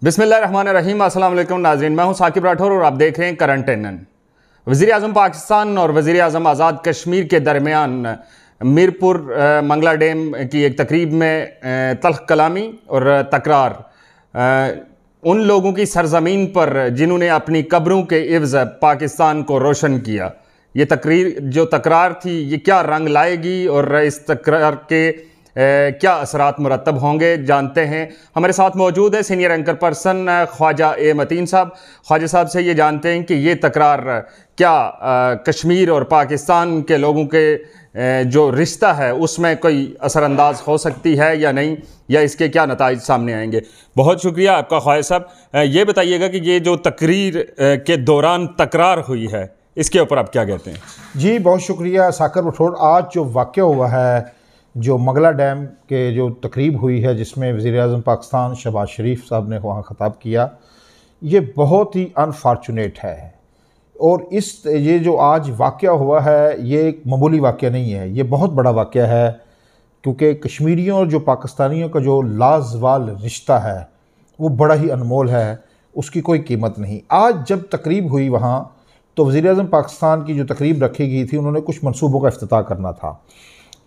बिस्मिल्लाहिर्रहमानिर्रहीम। अस्सलाम वालेकुम नाज़रीन, मैं हूं साकिब राठौर और आप देख रहे हैं करंट एनएन। वज़ीर आज़म पाकिस्तान और वज़ीर आज़म आज़ाद कश्मीर के दरमियान मीरपुर मंगला डैम की एक तकरीब में तल्ख़ कलामी और तकरार उन लोगों की सरज़मीन पर जिन्होंने अपनी कब्रों के इवज़ पाकिस्तान को रोशन किया। ये तकरार थी, ये क्या रंग लाएगी और इस तकरार के क्या असरात मुरतब होंगे, जानते हैं। हमारे साथ मौजूद है सीनियर एंकर पर्सन ख्वाजा ए मतीन साहब। ख्वाजा साहब से ये जानते हैं कि ये तकरार क्या कश्मीर और पाकिस्तान के लोगों के जो रिश्ता है उसमें कोई असरअंदाज हो सकती है या नहीं, या इसके क्या नताइज सामने आएंगे। बहुत शुक्रिया आपका ख्वाजा साहब। ये बताइएगा कि ये जो तकरीर के दौरान तकरार हुई है इसके ऊपर आप क्या कहते हैं? जी बहुत शुक्रिया साकिब राठौर। आज जो वाक़या हुआ है, जो मंगला डैम के जो तकरीब हुई है जिसमें वज़ीर आज़म पाकिस्तान शहबाज शरीफ साहब ने वहाँ ख़िताब किया, ये बहुत ही अनफॉर्चुनेट है। और ये जो आज वाक़या हुआ है ये एक मामूली वाक़या नहीं है, ये बहुत बड़ा वाक़या है, क्योंकि कश्मीरियों और जो पाकिस्तानियों का जो लाज़वाल रिश्ता है वो बड़ा ही अनमोल है, उसकी कोई कीमत नहीं। आज जब तकरीब हुई वहाँ, तो वज़ीर आज़म पाकिस्तान की जो तकरीब रखी गई थी, उन्होंने कुछ मनसूबों का इफ्तिताह करना था।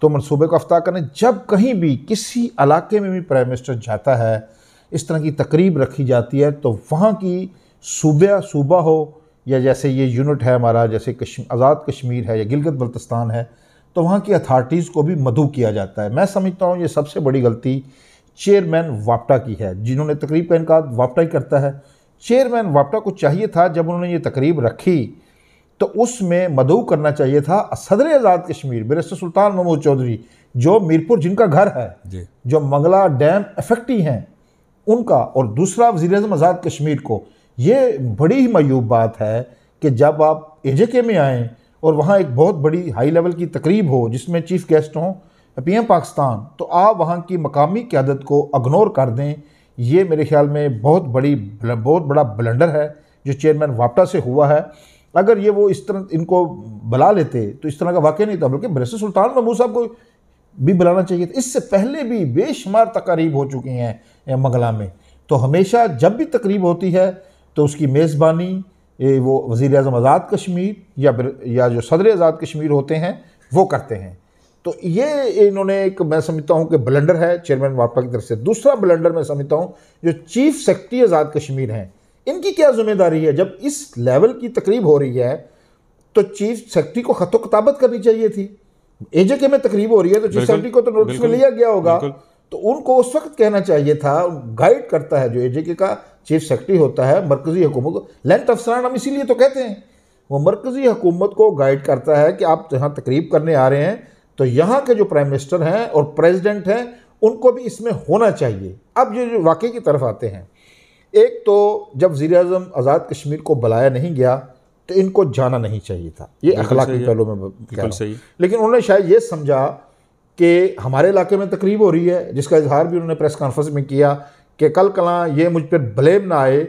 तो मनसूबे का इफ्तिताह करने जब कहीं भी किसी इलाके में भी प्राइम मिनिस्टर जाता है, इस तरह की तकरीब रखी जाती है, तो वहाँ की सूबा हो या जैसे ये यूनिट है हमारा, जैसे आज़ाद कश्मीर है या गिलगित बल्तिस्तान है, तो वहाँ की अथॉरिटीज़ को भी मदऊ किया जाता है। मैं समझता हूँ ये सबसे बड़ी गलती चेयरमैन वापटा की है, जिन्होंने तकरीब का इनका वापटा ही करता है। चेयरमैन वापटा को चाहिए था जब उन्होंने ये तकरीब रखी तो उसमें मदऊ करना चाहिए था सदर आज़ाद कश्मीर बैरिस्टर सुल्तान महमूद चौधरी, जो मीरपुर जिनका घर है, जो मंगला डैम इफेक्टी हैं उनका, और दूसरा वज़ीर आज़म आज़ाद कश्मीर को। ये बड़ी ही मायूब बात है कि जब आप एजेके में आएँ और वहाँ एक बहुत बड़ी हाई लेवल की तकरीब हो जिसमें चीफ़ गेस्ट हों PM पाकिस्तान, तो आप वहाँ की मकामी क़यादत को इग्नोर कर दें। ये मेरे ख्याल में बहुत बड़ा ब्लंडर है जो चेयरमैन वापटा से हुआ है। अगर ये वो इस तरह इनको बुला लेते तो इस तरह का वाक़या नहीं था, बल्कि बैरिस्टर सुल्तान महमूद साहब को भी बुलाना चाहिए था। इससे पहले भी बेशुमार तकारीब हो चुकी हैं मंगला में। तो हमेशा जब भी तकरीब होती है तो उसकी मेज़बानी वो वज़ीर आज़म आज़ाद कश्मीर या जो सदर आज़ाद कश्मीर होते हैं वो करते हैं। तो ये इन्होंने एक, मैं समझता हूँ कि ब्लंडर है चेयरमैन वापटा की तरफ से। दूसरा ब्लंडर मैं समझता हूँ जो चीफ सेक्रेटरी आज़ाद कश्मीर हैं, इनकी क्या जिम्मेदारी है। जब इस लेवल की तकरीब हो रही है तो चीफ सेक्रेटरी को खतो किताबत करनी चाहिए थी। एजेके में तकरीब हो रही है तो चीफ सेक्रेटरी को तो नोटिस में लिया गया होगा, तो उनको उस वक्त कहना चाहिए था। गाइड करता है जो एजेके का चीफ सेक्रेटरी होता है मरकज़ी हुकूमत को, लेंथ अफसरान हम इसीलिए तो कहते हैं, वो मरकज़ी हुकूमत को गाइड करता है कि आप जहाँ तकरीब करने आ रहे हैं तो यहाँ के जो प्राइम मिनिस्टर हैं और प्रेसिडेंट हैं उनको भी इसमें होना चाहिए। अब ये जो वाक़े की तरफ आते हैं, एक तो जब वज़ीर आज़म आज़ाद कश्मीर को बुलाया नहीं गया तो इनको जाना नहीं चाहिए था, ये अखलाकी पहलू में कह रहा हूं। लेकिन उन्होंने शायद ये समझा कि हमारे इलाके में तकरीब हो रही है, जिसका इजहार भी उन्होंने प्रेस कॉन्फ्रेंस में किया कि कल कला ये मुझ पर ब्लेम ना आए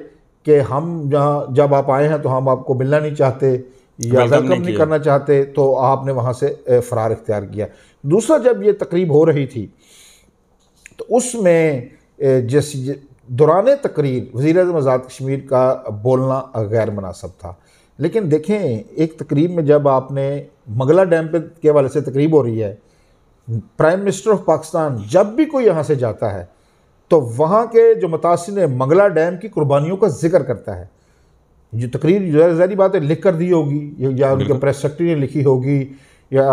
कि हम जहाँ जब आप आए हैं तो हम आपको मिलना नहीं चाहते या वेलकम नहीं करना चाहते, तो आपने वहाँ से फ़रार इख्तियार किया। दूसरा, जब ये तकरीब हो रही थी तो उसमें जैसे दौरान तकरीर वज़ीर आज़म आज़ाद कश्मीर का बोलना गैर मुनासिब था। लेकिन देखें, एक तकरीब में जब आपने मंगला डैम के हवाले से तकरीब हो रही है, प्राइम मिनिस्टर ऑफ पाकिस्तान जब भी कोई यहाँ से जाता है तो वहाँ के जो मुतासिर मंगला डैम की कुर्बानियों का जिक्र करता है। जो तकरीर ज़ाहिर बात है लिख कर दी होगी, या उनके प्रेस सेक्रेटरी ने लिखी होगी, या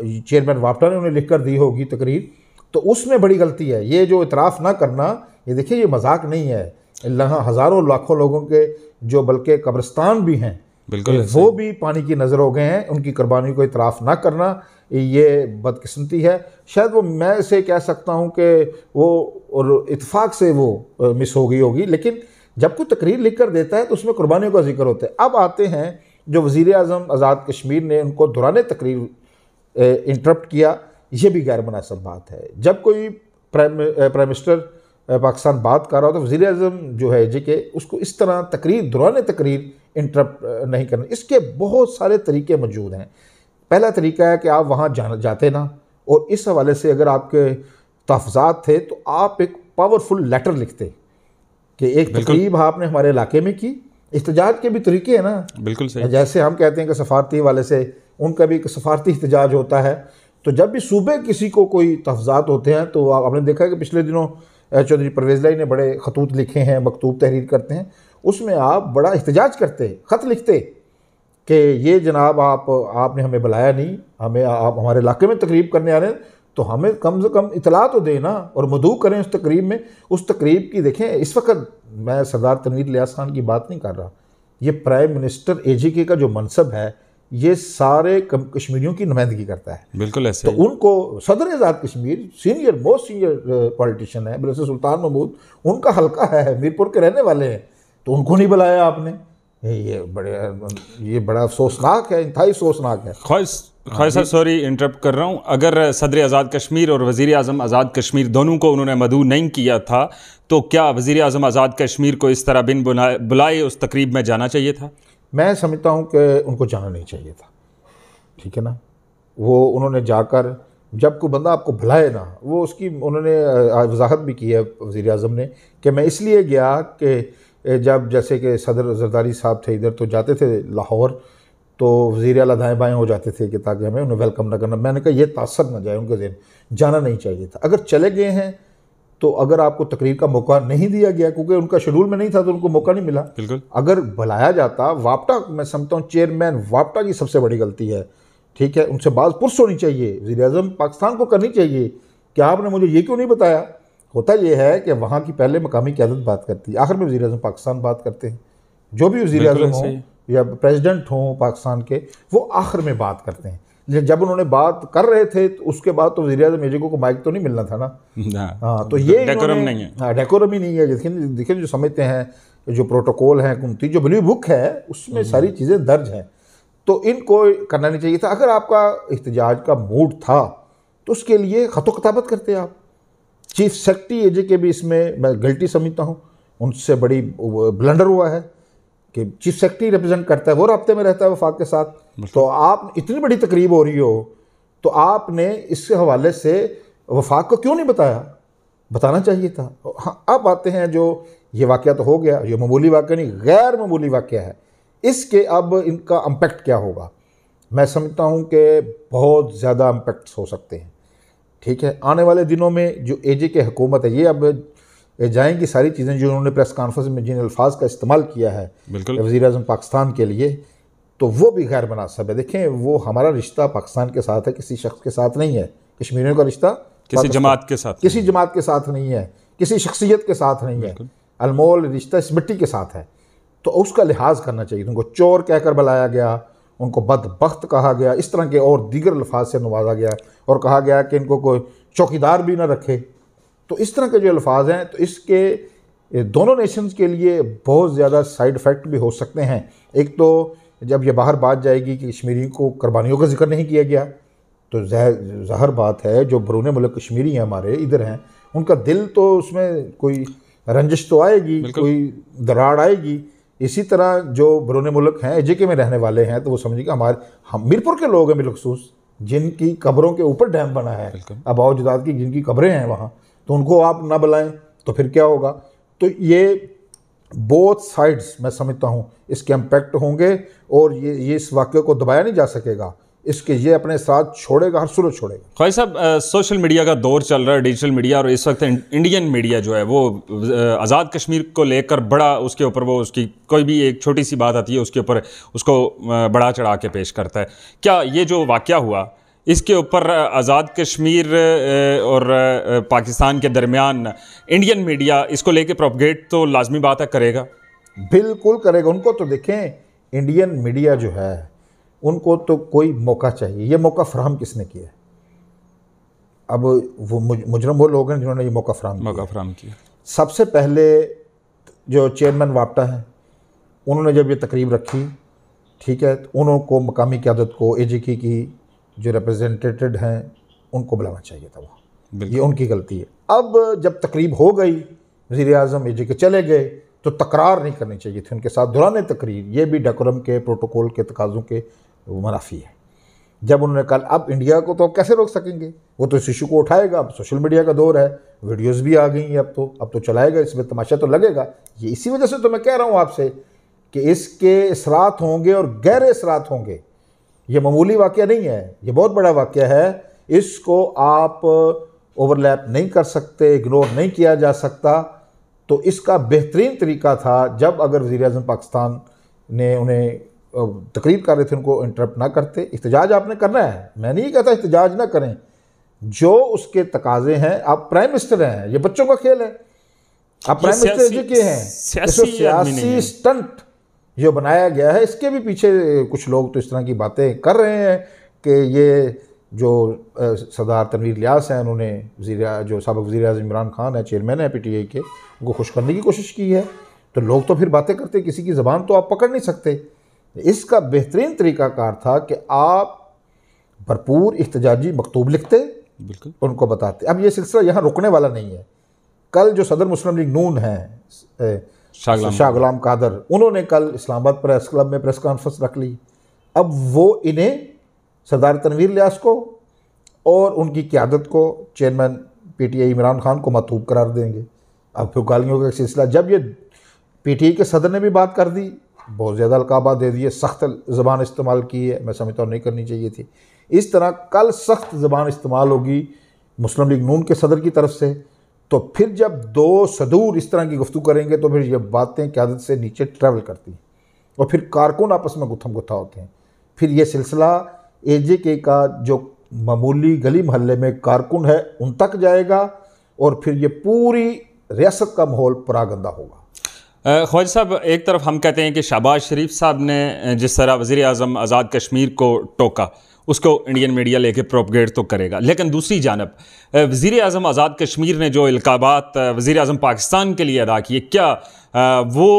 चेयरमैन वापटा ने उन्हें लिख कर दी होगी तकरीर, तो उसमें बड़ी गलती है। ये जो इतराफ़ ना करना, ये देखिए ये मजाक नहीं है। यहाँ हज़ारों लाखों लोगों के जो बल्कि कब्रिस्तान भी हैं, बिल्कुल वो भी पानी की नज़र हो गए हैं। उनकी कुर्बानी को इतराफ़ ना करना ये बदकिस्मती है। शायद वो, मैं इसे कह सकता हूँ कि वो और इत्फाक से वो मिस हो गई होगी, लेकिन जब कोई तकरीर लिख कर देता है तो उसमें कुर्बानियों का जिक्र होता है। अब आते हैं जो वज़ीर आज़म आज़ाद कश्मीर ने उनको दौरान तकरीर इंटरप्ट किया, ये भी गैर मुनासिब बात है। जब कोई प्राइम मिनिस्टर पाकिस्तान बात कर रहा हो तो वज़ीर आज़म जो है जेके उसको इस तरह दौरान तकरीर इंटरप्ट नहीं करना। इसके बहुत सारे तरीके मौजूद हैं। पहला तरीका है कि आप वहाँ जाते ना, और इस हवाले से अगर आपके तहफ़्ज़ात थे तो आप एक पावरफुल लेटर लिखते कि एक तकरीब आपने हमारे इलाके में की, एहतजाज के भी तरीके हैं ना, बिल्कुल सही। जैसे हम कहते हैं कि सफारती वाले से उनका भी एक सफारती एहतजाज होता है। तो जब भी सूबे किसी को कोई तहफ़्ज़ात होते हैं तो आपने देखा है कि पिछले दिनों चौधरी परवेज़ लाई ने बड़े खतूत लिखे हैं, मकतूब तहरीर करते हैं, उसमें आप बड़ा एहतजाज करते, ख़त लिखते कि ये जनाब आपने हमें बुलाया नहीं, हमें आप हमारे इलाके में तकरीब करने आ रहे हैं, तो हमें कम से कम इतला तो देना और मदऊ करें उस तकरीब में। उस तकरीब की देखें, इस वक्त मैं सरदार तनवीर इलियास खान की बात नहीं कर रहा, ये प्राइम मिनिस्टर AGK का जो मनसब है ये सारे कश्मीरियों की नुमाइंदगी करता है। बिल्कुल ऐसे। तो उनको सदर Azad Kashmir senior most senior politician है बरसे सुल्तान महमूद, उनका हल्का है, मीरपुर के रहने वाले हैं, तो उनको नहीं बुलाया आपने। ये बड़ा अफसोसनाक है, इंतहाई अफसोसनाक है। ख्वाहिश साहब सॉरी इंटरप्ट कर रहा हूँ, अगर सदर आज़ाद कश्मीर और वज़ीर आज़म आज़ाद कश्मीर दोनों को उन्होंने मदऊ नहीं किया था तो क्या वज़ीर आज़म आज़ाद कश्मीर को इस तरह बिन बुलाए उस तकरीब में जाना चाहिए था? मैं समझता हूँ कि उनको जाना नहीं चाहिए था, ठीक है ना। वो उन्होंने जाकर, जब कोई बंदा आपको बुलाए ना, वो उसकी उन्होंने वजाहत भी की है वज़ीर आज़म ने कि मैं इसलिए गया कि जब जैसे कि सदर जरदारी साहब थे इधर तो जाते थे लाहौर, तो वज़ीर आला दाएँ बाएँ हो जाते थे कि ताकि हमें उन्हें वेलकम ना करना। मैंने कहा ये तासर ना जाए उनके ज़हन, जाना नहीं चाहिए था। अगर चले गए हैं तो अगर आपको तकरीर का मौका नहीं दिया गया क्योंकि उनका शेड्यूल में नहीं था तो उनको मौका नहीं मिला। बिल्कुल। अगर बुलाया जाता, वापटा मैं समझता हूँ चेयरमैन वापटा की सबसे बड़ी गलती है, ठीक है, उनसे बात पुरस होनी चाहिए, वज़ीर आज़म पाकिस्तान को करनी चाहिए कि आपने मुझे ये क्यों नहीं बताया। होता ये है कि वहाँ की पहले मकामी क़यादत बात करती है, आखिर में वज़ीर आज़म पाकिस्तान बात करते हैं, जो भी वज़ीर आज़म हो या प्रेसिडेंट हों पाकिस्तान के, वो आखिर में बात करते हैं। जब उन्होंने बात कर रहे थे तो उसके बाद तो वज़ीर आज़म AGK को माइक तो नहीं मिलना था ना। हाँ, तो ये डेकोरम नहीं है। हाँ, डेकोरम ही नहीं है। देखिए जो समझते हैं, जो प्रोटोकॉल है, कुंती जो ब्लू बुक है उसमें सारी चीज़ें दर्ज हैं, तो इनको करना नहीं चाहिए था। अगर आपका एहतजाज का मूड था तो उसके लिए ख़त ख़ताबत करते आप। चीफ सेक्रेटरी AGK भी इसमें मैं गलती समझता हूँ, उनसे बड़ी ब्लंडर हुआ है कि चीफ सेक्रेटरी रिप्रेजेंट करता है, वो राब्ते में रहता है वफाक के साथ। तो आप इतनी बड़ी तकरीब हो रही हो तो आपने इसके हवाले से वफाक को क्यों नहीं बताया? बताना चाहिए था। हाँ, अब आते हैं जो ये वाक़या तो हो गया, ये मामूली वाक़या नहीं, गैर मामूली वाक़या है। इसके अब इनका इम्पैक्ट क्या होगा? मैं समझता हूँ कि बहुत ज़्यादा इम्पैक्ट्स हो सकते हैं, ठीक है। आने वाले दिनों में जो AGK हुकूमत है, ये अब जाएंगी सारी चीज़ें जो उन्होंने प्रेस कॉन्फ्रेंस में जिन अल्फाज का इस्तेमाल किया है वज़ीर आज़म पाकिस्तान के लिए, तो वो भी गैर मुनासिब है। देखें, वो हमारा रिश्ता पाकिस्तान के साथ है, किसी शख्स के साथ नहीं है। कश्मीरियों का रिश्ता किसी जमात के साथ, किसी जमात के साथ नहीं है, किसी शख्सियत के साथ नहीं है, अनमोल रिश्ता इस मिट्टी के साथ है। तो उसका लिहाज करना चाहिए। उनको चोर कहकर बुलाया गया, उनको बदबख्त कहा गया, इस तरह के और दीगर अल्फाज से नवाजा गया और कहा गया कि इनको कोई चौकीदार भी ना रखे। तो इस तरह के जो अल्फाज हैं, तो इसके दोनों नेशंस के लिए बहुत ज़्यादा साइड इफ़ेक्ट भी हो सकते हैं। एक तो जब ये बाहर बात जाएगी कि कश्मीरी को कुर्बानियों का जिक्र नहीं किया गया, तो ज़ाहिर बात है जो बरूने मुल्क कश्मीरी हैं, हमारे इधर हैं, उनका दिल तो उसमें कोई रंजिश तो आएगी, कोई दरार आएगी। इसी तरह जो बरूने मुल्क हैं, AGK में रहने वाले हैं, तो वो समझिएगा हम मीरपुर के लोग हैं बिलखसूस, जिनकी कब्रों के ऊपर डैम बना है, आबाओ जदाद की जिनकी कब्रें हैं वहाँ, तो उनको आप ना बुलाएं तो फिर क्या होगा? तो ये बोथ साइड्स मैं समझता हूँ इसके इम्पैक्ट होंगे और ये इस वाक़े को दबाया नहीं जा सकेगा, इसके ये अपने साथ छोड़ेगा, हर सूरत छोड़ेगा। ख्वाहिश साहब, सोशल मीडिया का दौर चल रहा है, डिजिटल मीडिया, और इस वक्त इंडियन मीडिया जो है वो आज़ाद कश्मीर को लेकर बड़ा उसके ऊपर वो उसकी कोई भी एक छोटी सी बात आती है उसके ऊपर उसको बढ़ा चढ़ा के पेश करता है। क्या ये जो वाक़या हुआ इसके ऊपर आज़ाद कश्मीर और पाकिस्तान के दरमियान इंडियन मीडिया इसको लेके प्रोपगेट तो लाजमी बात है करेगा? बिल्कुल करेगा। उनको तो देखें, इंडियन मीडिया जो है उनको तो कोई मौका चाहिए। ये मौका फराहम किसने किया? अब वो मुजरम वो लोग हैं जिन्होंने ये मौका फराहम किया। सबसे पहले जो चेयरमैन वापटा हैं, उन्होंने जब ये तकरीब रखी, ठीक है, तो उनको मकामी क़यादत को AGK की जो रिप्रेजेंटेटेड हैं उनको बुलाना चाहिए था वहाँ। ये उनकी गलती है। अब जब तकरीब हो गई, वज़ीर आज़म AGK चले गए, तो तकरार नहीं करनी चाहिए थी उनके साथ, दौरान तकरीर। ये भी डेकोरम के प्रोटोकॉल के तकाज़ों के मुनाफी है। जब उन्होंने कल, अब इंडिया को तो अब कैसे रोक सकेंगे, वो तो इस इशू को उठाएगा। अब सोशल मीडिया का दौर है, वीडियोस भी आ गई हैं, अब तो चलाएगा, इसमें तमाशा तो लगेगा। ये इसी वजह से तो मैं कह रहा हूँ आपसे कि इसके असरात होंगे और गहरे असरात होंगे। ये मामूली वाक़या नहीं है, ये बहुत बड़ा वाक़या है। इसको आप ओवरलैप नहीं कर सकते, इग्नोर नहीं किया जा सकता। तो इसका बेहतरीन तरीका था, जब अगर वज़ीर-ए-आज़म पाकिस्तान ने उन्हें तकरीर कर रहे थे उनको इंटरप्ट ना करते। इख्तिजाज आपने करना है, मैं नहीं कहता इख्तिजाज ना करें, जो उसके तकाजे हैं। आप प्राइम मिनिस्टर हैं, ये बच्चों का खेल है। आप प्राइम मिनिस्टर के हैं, सियासी स्टंट जो बनाया गया है, इसके भी पीछे कुछ लोग तो इस तरह की बातें कर रहे हैं कि ये जो सरदार तनवीर इलियास हैं, उन्होंने जो साबिक़ वज़ीर-ए-आज़म इमरान खान है, चेयरमैन है PTI के, उनको खुश करने की कोशिश की है। तो लोग तो फिर बातें करते, किसी की ज़बान तो आप पकड़ नहीं सकते। इसका बेहतरीन तरीक़ाकार था कि आप भरपूर इख्तिजाजी मकतूब लिखते, बिल्कुल उनको बताते। अब ये सिलसिला यहाँ रुकने वाला नहीं है। कल जो सदर मुस्लिम लीग नून हैं शाह गुलाम कादर, उन्होंने कल इस्लामाबाद प्रेस क्लब में प्रेस कॉन्फ्रेंस रख ली। अब वो इन्हें सरदार तनवीर इलियास को और उनकी क़यादत को, चेयरमैन PTI इमरान खान को मतूब करार देंगे। अब फिर गालियों का सिलसिला, जब ये PTI के सदर ने भी बात कर दी, बहुत ज़्यादा अलकाबात दे दिए, सख्त ज़बान इस्तेमाल की है, मैं समझता हूँ नहीं करनी चाहिए थी। इस तरह कल सख्त ज़बान इस्तेमाल होगी मुस्लिम लीग नून के सदर की तरफ से। तो फिर जब दो सदूर इस तरह की गुफ्तगू करेंगे तो फिर ये बातें क़यादत से नीचे ट्रैवल करती हैं और फिर कारकुन आपस में गुत्थम गुत्था होते हैं। फिर ये सिलसिला AJK का जो मामूली गली मोहल्ले में कारकुन है उन तक जाएगा और फिर ये पूरी रियासत का माहौल परागंदा होगा। ख्वाजा साहब, एक तरफ हम कहते हैं कि शहबाज शरीफ साहब ने जिस तरह वज़ीर-ए-आज़म आज़ाद कश्मीर को टोका, उसको इंडियन मीडिया लेके प्रोपगेट तो करेगा, लेकिन दूसरी जानब वज़ीर-ए-आज़म आज़ाद कश्मीर ने जो इल्काबात वज़ीर-ए-आज़म पाकिस्तान के लिए अदा किए, क्या वो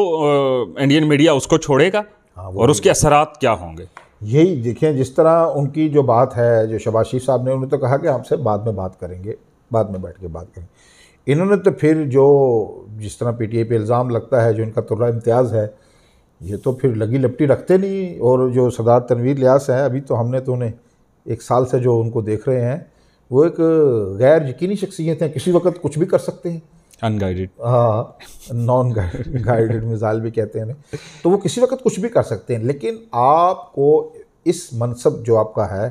इंडियन मीडिया उसको छोड़ेगा? और उसके असरात क्या होंगे? यही देखें, जिस तरह उनकी जो बात है, जो शहबाज शरीफ साहब ने, उन्होंने तो कहा कि हमसे बाद में बात करेंगे, बाद में बैठ के बात करेंगे। इन्होंने तो फिर जो जिस तरह PTI पे इल्ज़ाम लगता है, जो इनका तुर्रा इम्तियाज़ है, ये तो फिर लगी लपटी रखते नहीं। और जो सरदार तनवीर इलियास हैं, अभी तो हमने तो उन्हें 1 साल से जो उनको देख रहे हैं, वो एक गैर यकीनी शख्सियत हैं, किसी वक्त कुछ भी कर सकते हैं। अनगाइडेड, हाँ, नॉन गाइडेड मिसाल भी कहते हैं, तो वो किसी वक्त कुछ भी कर सकते हैं। लेकिन आपको इस मनसब जो आपका है,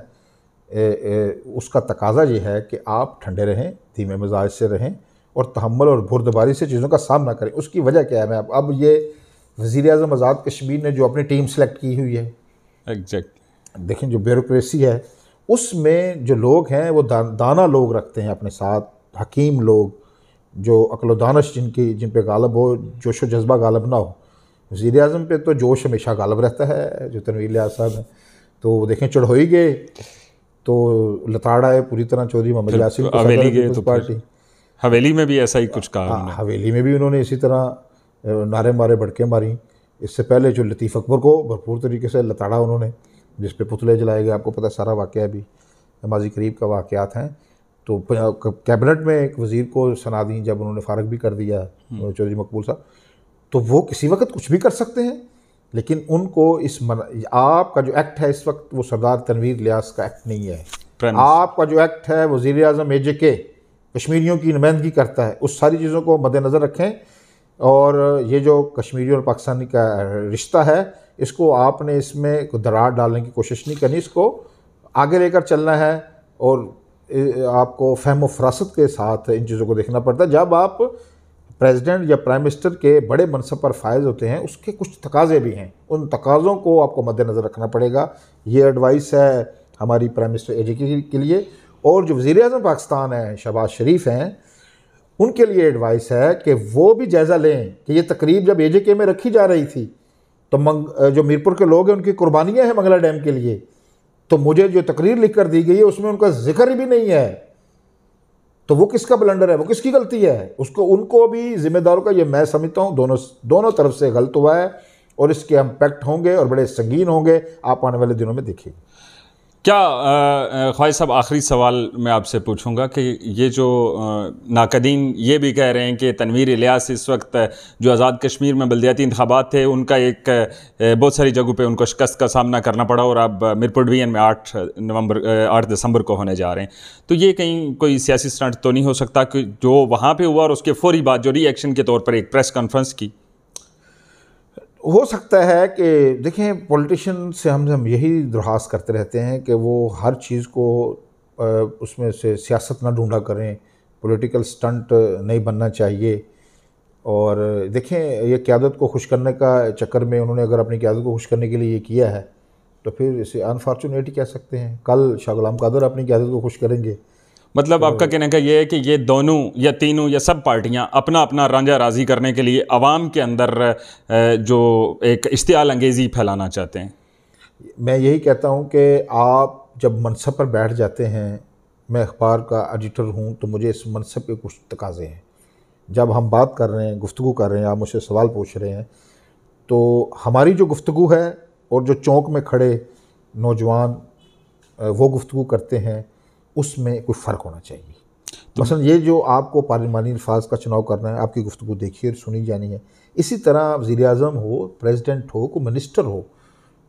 उसका तकाजा ये है कि आप ठंडे रहें, धीमे मिजाज से रहें और तहम्मुल और बुर्दबारी से चीज़ों का सामना करें। उसकी वजह क्या है? मैं अब ये वज़ीर-ए-आज़म आज़ाद कश्मीर ने जो अपनी टीम सेलेक्ट की हुई है, एग्जैक्ट देखें जो ब्यूरोक्रेसी है, उसमें जो लोग हैं वो दाना लोग रखते हैं अपने साथ, हकीम लोग, जो अक्ल दानश जिन पे गालब हो, जोश व जज्बा गालब ना हो। वज़ीर-ए-आज़म पे तो जोश हमेशा गालब रहता है, जो तनवीर इलियास साहब हैं। तो देखें चढ़ोई गए तो लताड़ा है पूरी तरह चौधरी मोहम्मद यासीन को, हवेली गए तो पार्टी, हवेली में भी ऐसा ही कुछ कहा। हवेली में भी उन्होंने इसी तरह नारे मारे, भड़के मारी। इससे पहले जो लतीफ़ अकबर को भरपूर तरीके से लताड़ा उन्होंने, जिस पे पुतले जलाए गए, आपको पता है सारा वाक़या भी माजी करीब का वाक़यात हैं। तो कैबिनेट में एक वज़ीर को सना दी जब उन्होंने फ़ारग भी कर दिया चौधरी मकबूल साहब, तो वो किसी वक्त कुछ भी कर सकते हैं। लेकिन उनको आपका जो एक्ट है इस वक्त, वो सरदार तनवीर इलियास का एक्ट नहीं है। आपका जो एक्ट है वज़ीर-ए-आज़म AJK कश्मीरियों की नुमाइंदगी करता है। उस सारी चीज़ों को मद्देनज़र रखें और ये जो कश्मीरी और पाकिस्तानी का रिश्ता है, इसको आपने इसमें दरार डालने की कोशिश नहीं करनी, इसको आगे लेकर चलना है। और आपको फ़हम फ़रासत के साथ इन चीज़ों को देखना पड़ता है। जब आप प्रेसिडेंट या प्राइम मिनिस्टर के बड़े मनसब पर फायज होते हैं, उसके कुछ तकाज़े भी हैं, उन तकाज़ों को आपको मद्देनज़र रखना पड़ेगा। ये एडवाइस है हमारी प्राइम मिनिस्टर AJK के लिए। और जो वज़ीर-ए-आज़म पाकिस्तान है शहबाज शरीफ हैं, उनके लिए एडवाइस है कि वो भी जायज़ा लें कि ये तकरीब जब AJK में रखी जा रही थी, तो जो मीरपुर के लोग हैं उनकी कुर्बानियाँ हैं मंगला डैम के लिए, तो मुझे जो तकरीर लिख कर दी गई है उसमें उनका जिक्र भी नहीं है। तो वो किसका ब्लंडर है, वो किसकी गलती है? उसको उनको भी जिम्मेदारों का, ये मैं समझता हूँ दोनों तरफ से गलत हुआ है और इसके इम्पैक्ट होंगे और बड़े संगीन होंगे, आप आने वाले दिनों में देखिए। क्या ख्वाहिश साहब, आखिरी सवाल मैं आपसे पूछूंगा कि ये जो नाकदीन ये भी कह रहे हैं कि तनवीर इलियास इस वक्त जो आज़ाद कश्मीर में बल्दियाती इंतखाबात थे उनका एक बहुत सारी जगहों पे उनको शिकस्त का सामना करना पड़ा और अब मीरपुर डिवीजन में 8 दिसंबर को होने जा रहे हैं, तो ये कहीं कोई सियासी स्टंट तो नहीं हो सकता कि जो वहाँ पे हुआ और उसके फौरी बाद जो रिएक्शन के तौर पर एक प्रेस कॉन्फ्रेंस की? हो सकता है कि देखें, पॉलिटिशियन से हम यही दरख्वास्त करते रहते हैं कि वो हर चीज़ को उसमें से सियासत ना ढूंढा करें, पॉलिटिकल स्टंट नहीं बनना चाहिए। और देखें, ये क़यादत को खुश करने का चक्कर में उन्होंने अगर अपनी क़यादत को खुश करने के लिए ये किया है तो फिर इसे अनफॉर्चुनेट ही कह सकते हैं। कल शाह गुलाम कादर अपनी क़यादत को खुश करेंगे। मतलब आपका कहने का ये है कि ये दोनों या तीनों या सब पार्टियां अपना अपना रांझा राजी करने के लिए अवाम के अंदर जो एक इश्तियाल अंगेज़ी फैलाना चाहते हैं। मैं यही कहता हूं कि आप जब मनसब पर बैठ जाते हैं, मैं अखबार का एडिटर हूं तो मुझे इस मनसब के कुछ तकाज़े हैं। जब हम बात कर रहे हैं, गुफ्तगू कर रहे हैं, आप मुझसे सवाल पूछ रहे हैं, तो हमारी जो गुफ्तगू है और जो चौक में खड़े नौजवान वो गुफ्तगू करते हैं, उसमें कोई फ़र्क होना चाहिए। मसलन ये जो आपको पार्लिमानी अल्फाज का चुनाव करना है, आपकी गुफ्तगू देखी और सुनी जानी है। इसी तरह वज़ीर-ए-आज़म हो, प्रेसिडेंट हो, कोई मिनिस्टर हो,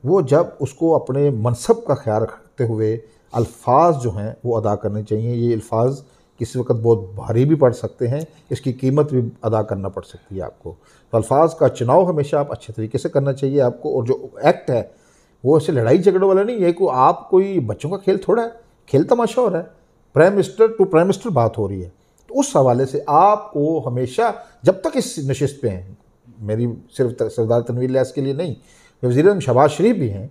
वो जब उसको अपने मनसब का ख्याल रखते हुए अल्फाज जो हैं वो अदा करने चाहिए। ये अल्फाज किसी वक्त बहुत भारी भी पड़ सकते हैं, इसकी कीमत भी अदा करना पड़ सकती है आपको। तो अल्फाज का चुनाव हमेशा आप अच्छे तरीके से करना चाहिए आपको। और जो एक्ट है वो ऐसे लड़ाई झगड़ों वाला नहीं है कि आप कोई बच्चों का खेल थोड़ा है, खेल तमाशा हो रहा है। Prime minister to prime minister बात हो रही है, तो उस हवाले से आपको हमेशा, जब तक इस नशिस्त पे हैं, मेरी सिर्फ सरदार तनवीर इलियास के लिए नहीं, वज़ीर-ए-आज़म शहबाज शरीफ भी हैं,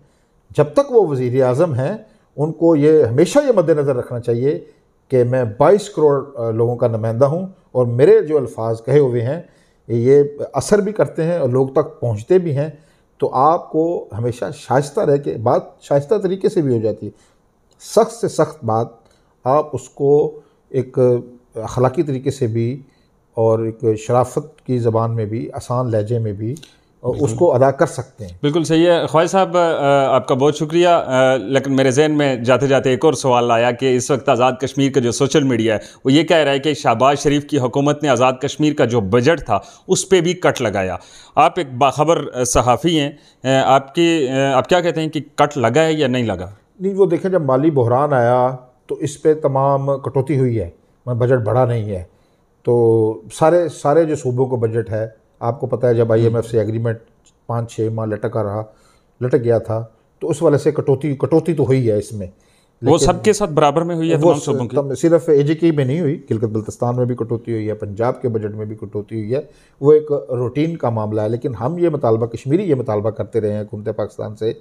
जब तक वो वज़ीर-ए-आज़म हैं उनको ये हमेशा ये मद्देनज़र रखना चाहिए कि मैं 22 करोड़ लोगों का नुमाइंदा हूँ और मेरे जो अल्फाज कहे हुए हैं ये असर भी करते हैं और लोग तक पहुँचते भी हैं। तो आपको हमेशा शाइस्ता रह के, बात शाइस्ता तरीके से भी हो जाती है, सख्त से सख्त बात आप उसको एक अखलाकी तरीके से भी और एक शराफत की ज़बान में भी, आसान लहजे में भी उसको अदा कर सकते हैं। बिल्कुल सही है ख्वाहिश साहब, आपका बहुत शुक्रिया। लेकिन मेरे जहन में जाते जाते एक और सवाल आया कि इस वक्त आज़ाद कश्मीर का जो सोशल मीडिया है वो ये कह रहा है कि शहबाज शरीफ की हुकूमत ने आज़ाद कश्मीर का जो बजट था उस पर भी कट लगाया। आप एक बाखबर सहाफ़ी हैं, आप क्या कहते हैं कि कट लगा है या नहीं लगा? नहीं, वो देखें, जब माली बहरान आया तो इस पे तमाम कटौती हुई है, बजट बढ़ा नहीं है। तो सारे जो सूबों को बजट है, आपको पता है जब IMF से एग्रीमेंट 5-6 माह लटक गया था, तो उस वाले से कटौती तो हुई है इसमें। वो सबके साथ बराबर में हुई है तमाम सूबों की? सिर्फ AJK में नहीं हुई, गिलगित बल्तिस्तान में भी कटौती हुई है, पंजाब के बजट में भी कटौती हुई है। वो एक रूटीन का मामला है। लेकिन हम ये मुतालबा, कश्मीरी ये मुतालबा करते रहे हैं हुकूमत पाकिस्तान से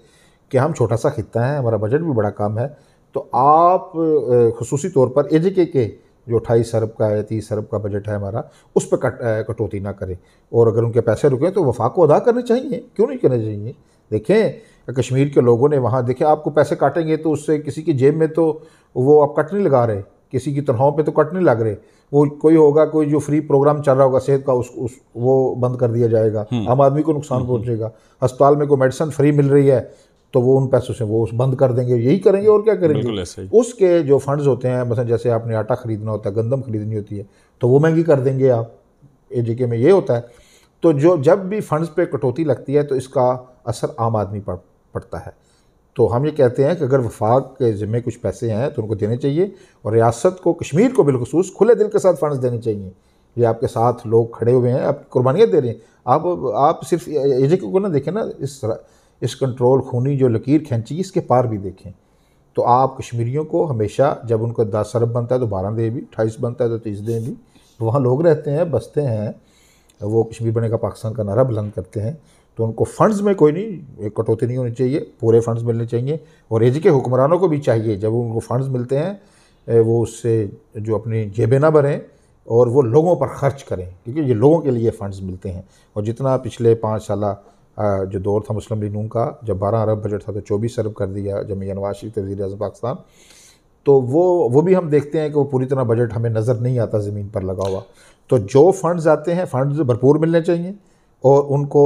कि हम छोटा सा खित्ता है, हमारा बजट भी बड़ा कम है, तो आप खुसूसी तौर पर AJK के जो 28 अरब का है, 30 अरब का बजट है हमारा, उस पर कटौती ना करें। और अगर उनके पैसे रुके तो वफाक को अदा करने चाहिए, क्यों नहीं करने चाहिए। देखें, कश्मीर के लोगों ने वहाँ, देखें, आपको पैसे काटेंगे तो उससे किसी की जेब में तो वो आप कट नहीं लगा रहे, किसी की तनख्वाहों पे तो कट नहीं लग रहे। वो कोई होगा, कोई जो फ्री प्रोग्राम चल रहा होगा सेहत का, वो बंद कर दिया जाएगा, आम आदमी को नुकसान पहुँचेगा। अस्पताल में कोई मेडिसिन फ्री मिल रही है तो वो उन पैसों से वो बंद कर देंगे, यही करेंगे और क्या करेंगे। उसके जो फंड्स होते हैं, मतलब जैसे आपने आटा खरीदना होता है, गंदम खरीदनी होती है, तो वो महंगी कर देंगे आप। AJK में ये होता है। तो जब भी फंड्स पे कटौती लगती है तो इसका असर आम आदमी पर पड़ता है। तो हम ये कहते हैं कि अगर वफाक के ज़िम्मे कुछ पैसे हैं तो उनको देने चाहिए, और रियासत को, कश्मीर को बिलखुसूस खुले दिल के साथ फंड्स देने चाहिए। ये आपके साथ लोग खड़े हुए हैं, आप कुर्बानियाँ दे रहे हैं। आप सिर्फ AJK को ना देखें ना, इस कंट्रोल खूनी जो लकीर खींची इसके पार भी देखें। तो आप कश्मीरियों को हमेशा, जब उनको 10 अरब बनता है तो 12 दें भी, 28 बनता है तो 30 दें भी। वहाँ लोग रहते हैं, बसते हैं, वो कश्मीर बनेगा पाकिस्तान का नारा बुलंद करते हैं। तो उनको फ़ंड्स में कोई नहीं, कटौती नहीं होनी चाहिए, पूरे फ़ंड्स मिलने चाहिए। और AJK हुक्मरानों को भी चाहिए, जब उनको फ़ंड्स मिलते हैं वो उससे जो अपनी जेबें ना भरें और वो लोगों पर ख़र्च करें, क्योंकि ये लोगों के लिए फ़ंड्स मिलते हैं। और जितना पिछले 5 साल जो दौर था मुस्लिम लीग नून का, जब 12 अरब बजट था तो 24 अरब कर दिया जब नवाज शरीफ थे वज़ीर-ए-आज़म पाकिस्तान। तो वो भी हम देखते हैं कि वो पूरी तरह बजट हमें नज़र नहीं आता ज़मीन पर लगा हुआ। तो जो फ़ंड्स आते हैं, फ़ंड्स भरपूर मिलने चाहिए और उनको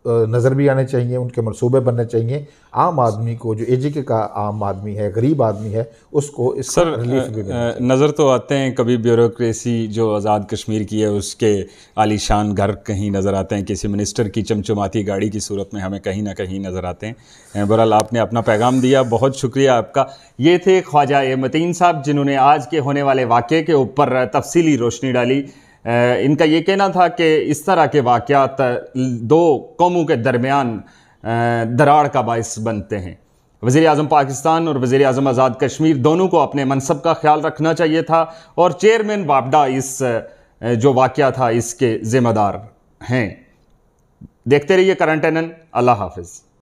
नज़र भी आने चाहिए, उनके मंसूबे बनने चाहिए। आम आदमी को, जो एजीके का आम आदमी है, गरीब आदमी है, उसको इसका रिलीफ भी मिलना चाहिए। नज़र तो आते हैं कभी ब्यूरोक्रेसी जो आज़ाद कश्मीर की है उसके आलीशान घर कहीं नज़र आते हैं, किसी मिनिस्टर की चमचमाती गाड़ी की सूरत में हमें कहीं ना कहीं नज़र आते हैं। बहरहाल आपने अपना पैगाम दिया, बहुत शुक्रिया आपका। ये थे ख्वाजा ए मतीन साहब जिन्होंने आज के होने वाले वाक़े के ऊपर तफसीली रोशनी डाली। इनका ये कहना था कि इस तरह के वाक़यात दो कौमों के दरमियान दरार का बायस बनते हैं। वज़ीर आज़म पाकिस्तान और वज़ीर आज़म आज़ाद कश्मीर दोनों को अपने मनसब का ख्याल रखना चाहिए था और चेयरमैन वापडा इस जो वाक़या था इसके ज़िम्मेदार हैं। देखते रहिए करंट एनएन। अल्लाह हाफ़िज़।